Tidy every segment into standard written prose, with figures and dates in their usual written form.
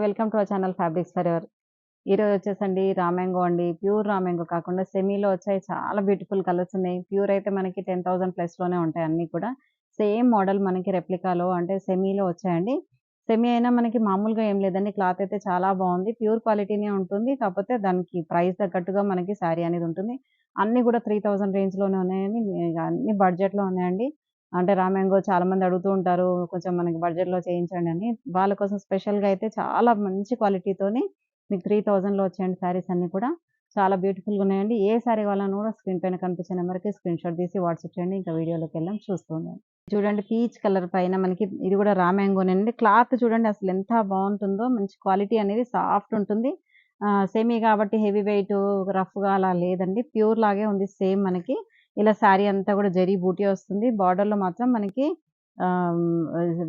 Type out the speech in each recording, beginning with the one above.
Welcome to our channel fabrics for ever. ఈరోజు వచ్చేసండి raw mango అండి. ప్యూర్ రామ్యాంగో కాకుండా సెమీలో వచ్చాయి. చాలా బ్యూటిఫుల్ కలర్స్ ఉన్నాయి. ప్యూర్ అయితే మనకి 10,000 ప్లస్‌లోనే ఉంటాయి అన్నీ కూడా. సేమ్ మోడల్ మనకి రెప్లికాలో అంటే సెమీలో వచ్చాయండి. సెమీ అయినా మనకి మామూలుగా ఏం లేదండి. క్లాత్ అయితే చాలా బావుంది. ప్యూర్ క్వాలిటీనే ఉంటుంది. కాకపోతే దానికి ప్రైస్ తగ్గట్టుగా మనకి శారీ అనేది ఉంటుంది. అన్నీ కూడా 3000 రేంజ్‌లోనే ఉన్నాయండి. అన్నీ బడ్జెట్‌లో ఉన్నాయండి. అంటే రామ్యాంగో చాలామంది అడుగుతూ ఉంటారు. కొంచెం మనకి బడ్జెట్‌లో చేయించండి అని. వాళ్ళ కోసం స్పెషల్‌గా అయితే చాలా మంచి క్వాలిటీతోని మీకు 3000లో వచ్చాయండి శారీస్ అన్నీ కూడా. చాలా బ్యూటిఫుల్‌గా ఉన్నాయండి. ఏ శారీ కావాలన్నా కూడా స్క్రీన్ పైన కనిపించే నంబర్‌కి స్క్రీన్‌షాట్ తీసి వాట్సాప్ చేయండి. ఇంకా వీడియోలోకెళ్దాం చూస్తూ ఉండండి. చూడండి పీచ్ కలర్ పైన మనకి ఇది కూడా రామ్యాంగోనండి. క్లాత్ చూడండి అసలు ఎంత బావుంటుందో. మంచి క్వాలిటీ అనేది సాఫ్ట్ ఉంటుంది. సెమీ కాబట్టి హెవీ వెయిట్ రఫ్‌గా అలా లేదండి. ప్యూర్ లాగే ఉంది సేమ్ మనకి. ఇలా శారీ అంతా కూడా జరీ బూటీ వస్తుంది. బార్డర్‌లో మాత్రం మనకి ఆహ్,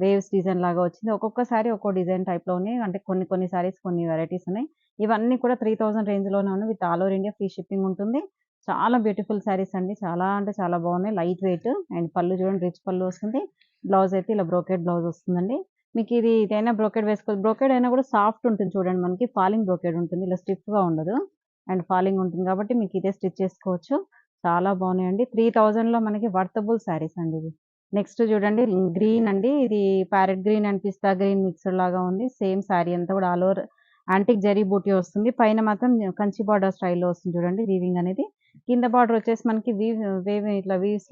వేవ్స్ డిజైన్ లాగా వచ్చింది. ఒక్కొక్క శారీ ఒక్కో డిజైన్ టైప్‌లో ఉన్నాయి. అంటే కొన్ని కొన్ని శారీస్ కొన్ని వెరైటీస్ ఉన్నాయి. ఇవన్నీ కూడా 3000 రేంజ్‌లోనే ఉన్నాయి. With all over India free shipping ఉంటుంది. చాలా బ్యూటిఫుల్ శారీస్ అండి. చాలా అంటే చాలా బాగున్నాయి. లైట్ వెయిట్ అండ్ పళ్ళు చూడండి రిచ్ పళ్ళు వస్తుంది. బ్లౌజ్ అయితే ఇలా బ్రోకెట్ బ్లౌజ్ వస్తుందండి. మీకు ఇదైనా బ్రోకెట్ వేసుకోవచ్చు. బ్రోకెట్ అయినా కూడా సాఫ్ట్ ఉంటుంది చూడండి మనకి. ఫాలింగ్ బ్రోకెట్ ఉంటుంది. ఇలా స్టిఫ్‌గా ఉండదు. అండ్ ఫాలింగ్ ఉంటుంది కాబట్టి మీకు ఇదే స్టిచ్ చేసుకోవచ్చు. చాలా బాగున్నాయండి. 3000లో మనకి వర్తబుల్ శారీస్ అండి ఇవి. నెక్స్ట్ చూడండి గ్రీన్ అండి. ఇది ప్యారెట్ గ్రీన్ అండ్ పిస్తా గ్రీన్ మిక్స్‌డ్ లాగా ఉంది. సేమ్ శారీ అంతా కూడా all over antique zari buti వస్తుంది. పైన మాత్రం కంచి బార్డర్ స్టైల్‌లో వస్తుంది చూడండి వీవింగ్ అనేది. కింద బార్డర్ వచ్చేసి మనకి ఇట్లా వేవ్స్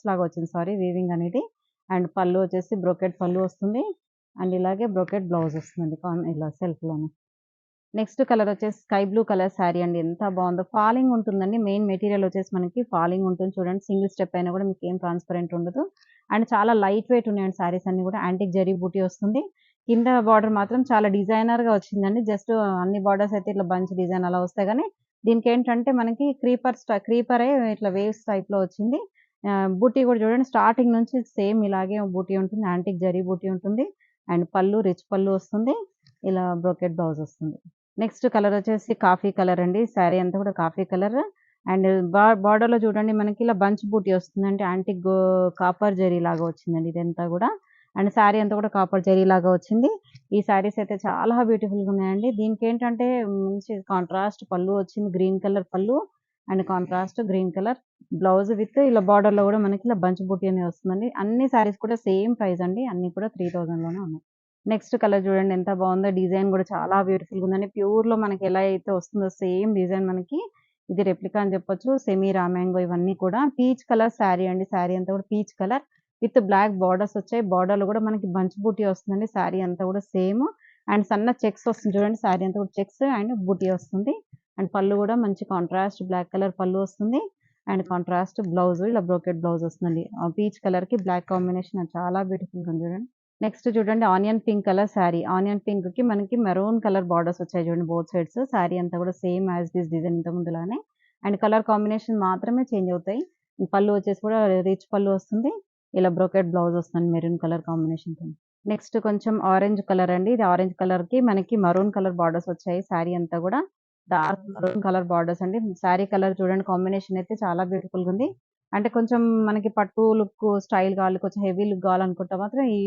లాగా వచ్చింది సారీ వీవింగ్ అనేది. అండ్ పళ్ళు వచ్చేసి బ్రోకెట్ పళ్ళు వస్తుంది. అండ్ ఇలాగే బ్రోకెట్ బ్లౌజ్ వస్తుందండి. ఇలా సెల్ఫ్‌లోనే. నెక్స్ట్ కలర్ వచ్చేసి స్కై బ్లూ కలర్ శారీ అండి. ఎంత బావుందో! ఫాలింగ్ ఉంటుందండి. మెయిన్ మెటీరియల్ వచ్చేసి మనకి ఫాలింగ్ ఉంటుంది చూడండి. సింగిల్ స్టెప్ అయినా కూడా మీకేం ట్రాన్స్‌పరెంట్ ఉండదు. అండ్ చాలా లైట్ వెయిట్ ఉన్నాయండి శారీస్ అన్నీ కూడా. యాంటిక్ జరీ బూటీ వస్తుంది. కింద బార్డర్ మాత్రం చాలా డిజైనర్‌గా వచ్చిందండి. జస్ట్ అన్ని బార్డర్స్ అయితే ఇట్లా బంచ్ డిజైన్ అలా వస్తాయి గానీ, దీనికేంటంటే మనకి క్రీపరే ఇట్లా వేవ్స్ టైప్‌లో వచ్చింది. బూటీ కూడా చూడండి స్టార్టింగ్ నుంచి సేమ్ ఇలాగే బూటీ ఉంటుంది. యాంటిక్ జరీ బూటీ ఉంటుంది. అండ్ పళ్ళు రిచ్ పళ్ళు వస్తుంది. ఇలా బ్రోకెట్ బ్లౌజ్ వస్తుంది. నెక్స్ట్ కలర్ వచ్చేసి కాఫీ కలర్ అండి. శారీ అంతా కూడా కాఫీ కలర్. అండ్ బార్డర్‌లో చూడండి మనకి ఇలా బంచ్ బూటీ వస్తుంది. అంటే యాంటిక్ కాపర్ జరీ లాగా వచ్చిందండి ఇదంతా గూడా. అండ్ శారీ అంతా కూడా కాపర్ జరీ లాగా వచ్చింది. ఈ శారీస్ అయితే చాలా బ్యూటిఫుల్‌గా ఉన్నాయండి. దీనికేంటంటే మంచి కాంట్రాస్ట్ పళ్ళు వచ్చింది. గ్రీన్ కలర్ పళ్ళు and contrast green colour blouse with ఇలా బార్డర్‌లో గూడా మనకి ఇలా బంచ్ బూటీ అనేది వస్తుందండి. అన్ని శారీస్ కూడా సేమ్ ప్రైస్ అండి. అన్నీ కూడా 3000లోనే ఉన్నాయి. నెక్స్ట్ కలర్ చూడండి ఎంత బావుందో. డిజైన్ గూడా చాలా బ్యూటిఫుల్‌గా ఉందండి. ప్యూర్‌లో మనకి ఎలా అయితే వస్తుందో సేమ్ డిజైన్ మనకి ఇది రెప్లికా అని చెప్పొచ్చు. సెమీ రామ్యాంగో ఇవన్నీ కూడా. పీచ్ కలర్ శారీ అండి. శారీ అంతా కూడా peach colour with black borders వచ్చాయి. బార్డర్‌లో కూడా మనకి బంచ్ బూటీ వస్తుందండి. శారీ అంతా కూడా సేమ్. అండ్ సన్న చెక్స్ వస్తుంది చూడండి. శారీ అంతా కూడా చెక్స్ అండ్ బూటీ వస్తుంది. అండ్ పళ్ళు కూడా మంచి కాంట్రాస్ట్ బ్లాక్ కలర్ పళ్ళు వస్తుంది. అండ్ కాంట్రాస్ట్ బ్లౌజ్ ఇలా బ్రోకెట్ బ్లౌజ్ వస్తుందండి. పీచ్ కలర్‌కి బ్లాక్ కాంబినేషన్ చాలా బ్యూటిఫుల్‌గా ఉంది చూడండి. నెక్స్ట్ చూడండి onion pink colour sari. Onion పింక్‌కి మనకి మెరూన్ కలర్ బార్డర్స్ వచ్చాయి చూడండి బోత్ సైడ్స్. శారీ అంతా కూడా same as it is design ఇంతకుముందులానే. అండ్ కలర్ కాంబినేషన్ మాత్రమే చేంజ్ అవుతాయి. పళ్ళు వచ్చేసి కూడా రిచ్ పళ్ళు వస్తుంది. ఇలా బ్రోకెట్ బ్లౌజ్ వస్తుంది మెరూన్ కలర్ కాంబినేషన్‌తోని. నెక్స్ట్ కొంచెం ఆరెంజ్ కలర్ అండి. ఇది ఆరెంజ్ కలర్‌కి మనకి మరూన్ కలర్ బార్డర్స్ వచ్చాయి. శారీ అంతా కూడా డార్క్ మరూన్ కలర్ బార్డర్స్ అండి. శారీ కలర్ చూడండి కాంబినేషన్ అయితే చాలా బ్యూటిఫుల్‌గా ఉంది. అంటే కొంచెం మనకి పట్టు లుక్ స్టైల్ కావాలి, కొంచెం హెవీ లుక్ కావాలనుకుంటే మాత్రం ఈ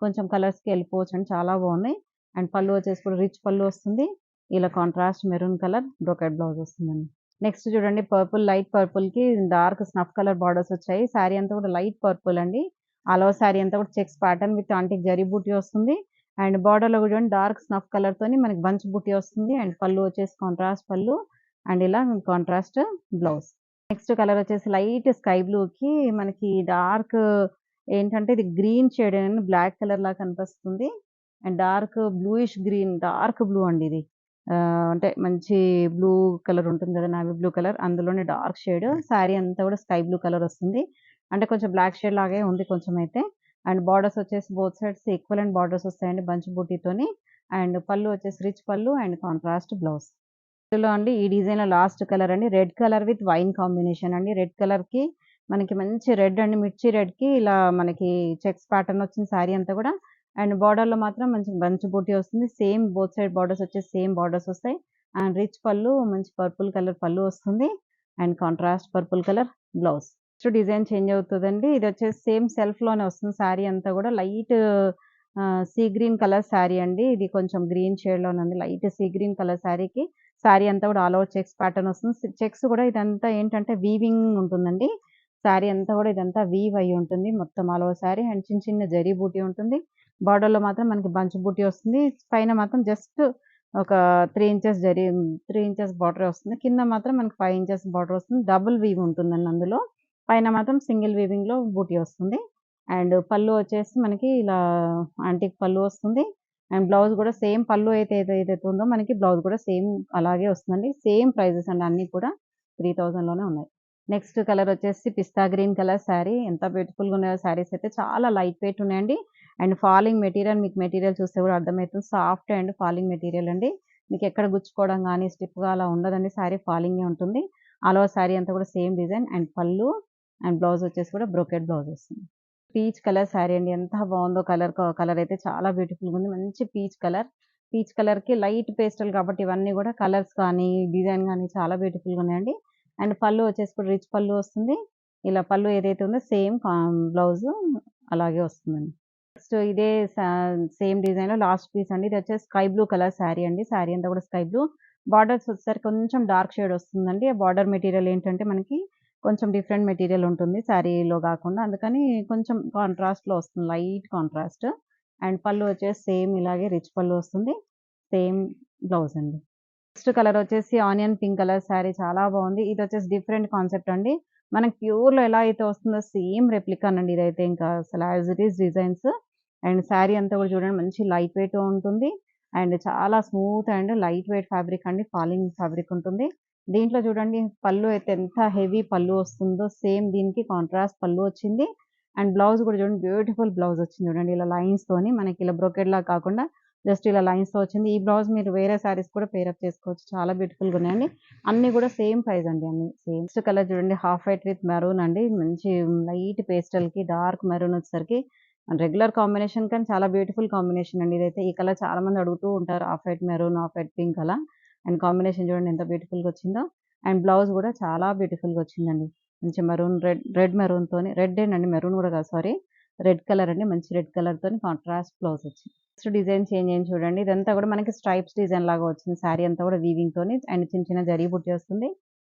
కొంచెం కలర్స్‌కి ఎళ్ళిపోవచ్చండి. చాలా బావున్నాయి. అండ్ పళ్ళు వచ్చేసి కూడా రిచ్ పళ్ళు వస్తుంది. ఇలా contrast maroon colour brocade blouse వస్తుందండి. నెక్స్ట్ చూడండి లైట్ పర్పుల్‌కి డార్క్ స్నఫ్ కలర్ బార్డర్స్ వచ్చాయి. శారీ అంతా కూడా లైట్ పర్పుల్ అండి. ఆల్ ఓవర్ శారీ అంతా కూడా checks pattern with antique zari buti వస్తుంది. అండ్ బార్డర్‌లో కూడా చూడండి డార్క్ స్నఫ్ కలర్‌తోని మనకి బంచ్ బూటీ వస్తుంది. అండ్ పళ్ళు వచ్చేసి కాంట్రాస్ట్ పళ్ళు అండ్ ఇలా కాంట్రాస్ట్ బ్లౌజ్. నెక్స్ట్ కలర్ వచ్చేసి లైట్ స్కై బ్లూకి మనకి డార్క్ ఏంటంటే ఇది గ్రీన్ షేడ్ అండి. బ్లాక్ కలర్‌లా కనిపిస్తుంది. And dark bluish green dark blue అండి ఇది. అంటే మంచి బ్లూ కలర్ ఉంటుంది కదా! నావీ బ్లూ కలర్ అందులోనే డార్క్ షేడ్. శారీ అంతా కూడా స్కై బ్లూ కలర్ వస్తుంది. అంటే కొంచెం బ్లాక్ షేడ్ లాగే ఉంది కొంచెం అయితే. అండ్ బార్డర్స్ వచ్చేసి బోత్ సైడ్స్ ఈక్వలెంట్ బార్డర్స్ వస్తాయండి బంచ్ బూటీతోని. అండ్ పళ్ళు వచ్చేసి రిచ్ పళ్ళు అండ్ కాంట్రాస్ట్ బ్లౌజ్. ఇందులో అండి ఈ డిజైన్‌లో లాస్ట్ కలర్ అండి. Red colour with wine combination అండి. రెడ్ కలర్‌కి మనకి మంచి రెడ్ అండి. మిర్చి రెడ్‌కి ఇలా మనకి చెక్స్ ప్యాటర్న్ వచ్చింది శారీ అంతా కూడా. అండ్ బార్డర్‌లో మాత్రం మంచి బంచ్ బూటీ వస్తుంది. సేమ్ బోత్ సైడ్ బార్డర్స్ వచ్చేసి సేమ్ బార్డర్స్ వస్తాయి. అండ్ రిచ్ పళ్ళు మంచి పర్పుల్ కలర్ పళ్ళు వస్తుంది. And contrast purple colour blouse. Next design change అవుతదండి. ఇదొచ్చేసి సేమ్ సెల్ఫ్‌లోనే వస్తుంది శారీ అంతా కూడా. Light sea green colour sari అండి. ఇది కొంచెం గ్రీన్ షేడ్‌లోనుంది. లైట్ సీ గ్రీన్ కలర్ శారీకి శారీ అంతా కూడా ఆల్ ఓవర్ చెక్స్ ప్యాటర్న్ వస్తుంది. చెక్స్ కూడా ఇదంతా ఏంటంటే వీవింగ్ ఉంటుందండి. శారీ అంతా కూడా ఇదంతా వీవ్ అయ్యి ఉంటుంది. మొత్తం ఆల్ ఓవర్ శారీ అండ్ చిన్న చిన్న జరీ బూటీ ఉంటుంది. బార్డర్‌లో మాత్రం మనకి బంచ్ బూటీ వస్తుంది. పైన మాత్రం జస్ట్ ఒక 3 ఇంచెస్ 3 ఇంచెస్ బార్డరే వస్తుంది. కింద మాత్రం మనకి 5 ఇంచెస్ బార్డర్ వస్తుంది. డబుల్ వీవ్ ఉంటుందండి అందులో. పైన మాత్రం సింగిల్ వీవింగ్‌లో బూటీ వస్తుంది. అండ్ పళ్ళు వచ్చేసి మనకి ఇలా యాంటిక్ పళ్ళు వస్తుంది. అండ్ బ్లౌజ్ కూడా సేమ్ పళ్ళు ఏదైతే ఉందో మనకి బ్లౌజ్ కూడా సేమ్ అలాగే వస్తుందండి. సేమ్ ప్రైజెస్ అండి అన్నీ కూడా 3000 లోనే ఉన్నాయి. నెక్స్ట్ కలర్ వచ్చేసి పిస్తా గ్రీన్ కలర్ శారీ. ఎంత బ్యూటిఫుల్‌గా ఉన్నాయో శారీస్ అయితే చాలా లైట్ వెయిట్ ఉన్నాయండి. అండ్ ఫాలింగ్ మెటీరియల్ మీకు మెటీరియల్ చూస్తే కూడా అర్థమవుతుంది. సాఫ్ట్ అండ్ ఫాలింగ్ మెటీరియల్ అండి. మీకు ఎక్కడ గుచ్చుకోవడం గాని, స్టిఫ్‌గా అలా ఉండదండి. శారీ ఫాలింగే ఉంటుంది. ఆల్ ఓవర్ శారీ అంతా కూడా సేమ్ డిజైన్ అండ్ పళ్ళు అండ్ బ్లౌజ్ వచ్చేసి కూడా బ్రోకెట్ బ్లౌజ్ వస్తుంది. పీచ్ కలర్ శారీ అండి. ఎంత బావుందో కలర్ అయితే చాలా బ్యూటిఫుల్‌గా ఉంది. మంచి పీచ్ కలర్. పీచ్ కలర్‌కి లైట్ పేస్టల్ కాబట్టి ఇవన్నీ కూడా కలర్స్ కానీ, డిజైన్ గాని చాలా బ్యూటిఫుల్‌గా ఉన్నాయండి. అండ్ పళ్ళు వచ్చేసి కూడా రిచ్ పళ్ళు వస్తుంది. ఇలా పళ్ళు ఏదైతే ఉందో సేమ్ బ్లౌజు అలాగే వస్తుందండి. నెక్స్ట్ ఇదే సేమ్ డిజైన్‌లో లాస్ట్ పీస్ అండి. ఇది వచ్చేసి స్కై బ్లూ కలర్ శారీ అండి. శారీ అంతా కూడా స్కై బ్లూ. బార్డర్స్ వచ్చేసరికి కొంచెం డార్క్ షేడ్ వస్తుందండి. ఆ బార్డర్ మెటీరియల్ ఏంటంటే మనకి కొంచెం డిఫరెంట్ మెటీరియల్ ఉంటుంది శారీలో గాకుండా. అందుకని కొంచెం కాంట్రాస్ట్‌లో వస్తుంది. Light contrast. అండ్ పళ్ళు వచ్చేసి సేమ్ ఇలాగే రిచ్ పళ్ళు వస్తుంది. సేమ్ బ్లౌజ్ అండి. నెక్స్ట్ కలర్ వచ్చేసి ఆనియన్ పింక్ కలర్ శారీ చాలా బావుంది. ఇదొచ్చేసి డిఫరెంట్ కాన్సెప్ట్ అండి. మనకి ప్యూర్‌లో ఎలా అయితే వస్తుందో సేమ్ రెప్లికానండి ఇదైతే ఇంకా అసలు as it is designs. And sari అంతా కూడా చూడండి మంచి లైట్ వెయిట్ ఉంటుంది. అండ్ చాలా smooth and light weight fabric అండి. ఫాలింగ్ ఫ్యాబ్రిక్ ఉంటుంది. దీంట్లో చూడండి పళ్ళు అయితే ఎంత హెవీ పళ్ళు వస్తుందో సేమ్ దీనికి కాంట్రాస్ట్ పళ్ళు వచ్చింది. అండ్ బ్లౌజ్ కూడా చూడండి బ్యూటిఫుల్ బ్లౌజ్ వచ్చింది చూడండి. ఇలా లైన్స్‌తోని మనకి ఇలా బ్రోకెట్‌లాగా కాకుండా జస్ట్ ఇలా లైన్స్‌తో వచ్చింది. ఈ బ్లౌజ్ మీరు వేరే శారీస్ కూడా పెయిర్ అప్ చేసుకోవచ్చు. చాలా బ్యూటిఫుల్‌గా ఉన్నాయండి. అన్నీ కూడా సేమ్ ప్రైస్ అండి అన్నీ సేమ్. నెక్స్ట్ కలర్ చూడండి హాఫ్ వైట్ విత్ మెరూన్ అండి. మంచి లైట్ పేస్టల్‌కి డార్క్ మెరూన్ వచ్చేసరికి రెగ్యులర్ కాంబినేషన్ కానీ చాలా బ్యూటిఫుల్ కాంబినేషన్ అండి ఇదైతే. ఈ కలర్ చాలా మంది అడుగుతూ ఉంటారు. Half white maroon, half white pink అలా. అండ్ కాంబినేషన్ చూడండి ఎంత బ్యూటిఫుల్‌గా వచ్చిందో. అండ్ బ్లౌజ్ కూడా చాలా బ్యూటిఫుల్‌గా వచ్చిందండి. మంచి మెరూన్ రెడ్ మెరూన్‌తోని రెడ్డేనండి మెరూన్ కూడా కాదు సారీ. రెడ్ కలర్ అండి. మంచి రెడ్ కలర్‌తోని కాంట్రాస్ట్ బ్లౌజ్ వచ్చింది. నెక్స్ట్ డిజైన్ చేంజ్ అయింది చూడండి. ఇదంతా కూడా మనకి స్ట్రైప్స్ డిజైన్ లాగా వచ్చింది. శారీ అంతా కూడా వీవింగ్‌తోని అండ్ చిన్న చిన్న జరీ బుట్టి వస్తుంది.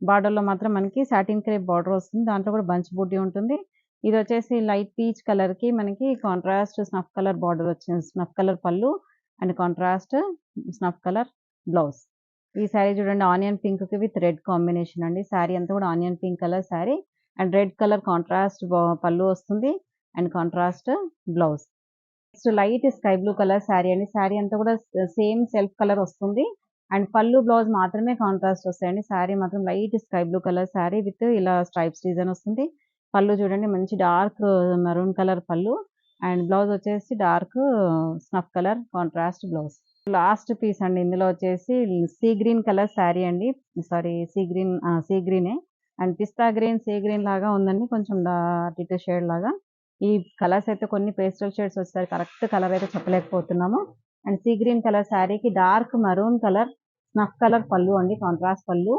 బార్డర్‌లో మాత్రం మనకి సాటిన్ క్రేప్ బార్డర్ వస్తుంది. దాంట్లో కూడా బంచ్ బూటీ ఉంటుంది. ఇదొచ్చేసి లైట్ పీచ్ కలర్‌కి మనకి కాంట్రాస్ట్ స్నఫ్ కలర్ బార్డర్ వచ్చింది. స్నఫ్ కలర్ పళ్ళు and contrast snuff colour blouse. ఈ శారీ చూడండి ఆనియన్ పింక్‌కి విత్ రెడ్ కాంబినేషన్ అండి. శారీ అంతా కూడా onion pink colour sari and red colour contrast పళ్ళు వస్తుంది and contrast blouse. Next light sky blue colour sari అండి. శారీ అంతా కూడా సేమ్ సెల్ఫ్ కలర్ వస్తుంది. అండ్ పళ్ళు, బ్లౌజ్ మాత్రమే కాంట్రాస్ట్ వస్తాయండి. శారీ మాత్రం light sky blue colour sari with ఇలా స్ట్రైప్స్ డిజైన్ వస్తుంది. పళ్ళు చూడండి మంచి డార్క్ మెరూన్ కలర్ పళ్ళు అండ్ బ్లౌజ్ వచ్చేసి dark snuff colour contrast blouse. Last piece అండి. ఇందులో వచ్చేసి సీ గ్రీన్ కలర్ శారీ అండి. సారీ సీ గ్రీనే. అండ్ పిస్తా గ్రీన్, సీ గ్రీన్ లాగా ఉందండి. కొంచెం అటు ఇటు షేడ్ లాగా. ఈ కలర్స్ అయితే కొన్ని పేస్టల్ షేడ్స్ వచ్చాయి. కరెక్ట్ కలర్ అయితే చెప్పలేకపోతున్నాము. అండ్ సీ గ్రీన్ కలర్ శారీకి dark maroon colour snuff colour పళ్ళు అండి. కాంట్రాస్ట్ పళ్ళు.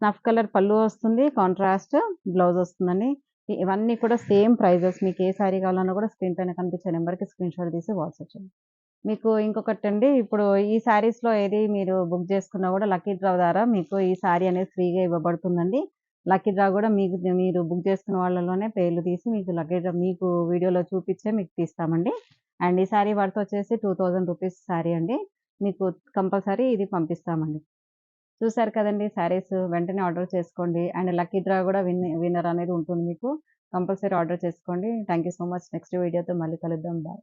స్నఫ్ కలర్ పళ్ళు వస్తుంది. కాంట్రాస్ట్ బ్లౌజ్ వస్తుందండి. ఇవన్నీ కూడా సేమ్ ప్రైజెస్. మీకు ఏ శారీ కావాలన్నా కూడా స్క్రీన్ పైన కనిపించే నంబర్‌కి స్క్రీన్‌షాట్ తీసి వాట్సాప్ చేయండి. మీకు ఇంకొకటండి ఇప్పుడు ఈ శారీస్‌లో ఏది మీరు బుక్ చేసుకున్నా కూడా లక్కీ డ్రా ద్వారా మీకు ఈ శారీ అనేది ఫ్రీగా ఇవ్వబడుతుందండి. లక్కీ డ్రా కూడా మీరు బుక్ చేసుకున్న వాళ్ళలోనే పేర్లు తీసి మీకు లక్కీ డ్రా మీకు వీడియోలో చూపించే మీకు తీస్తామండి. అండ్ ఈ శారీ వర్త్ వచ్చేసి రూ. 2000 శారీ అండి. మీకు కంపల్సరీ ఇది పంపిస్తామండి. చూసారు కదండీ! శారీస్ వెంటనే ఆర్డర్ చేసుకోండి. అండ్ లక్కీ డ్రా కూడా విన్నర్ అనేది ఉంటుంది మీకు. కంపల్సరీ ఆర్డర్ చేసుకోండి. Thank you so much. Next వీడియోతో మళ్ళీ కలుద్దాం. బాయ్.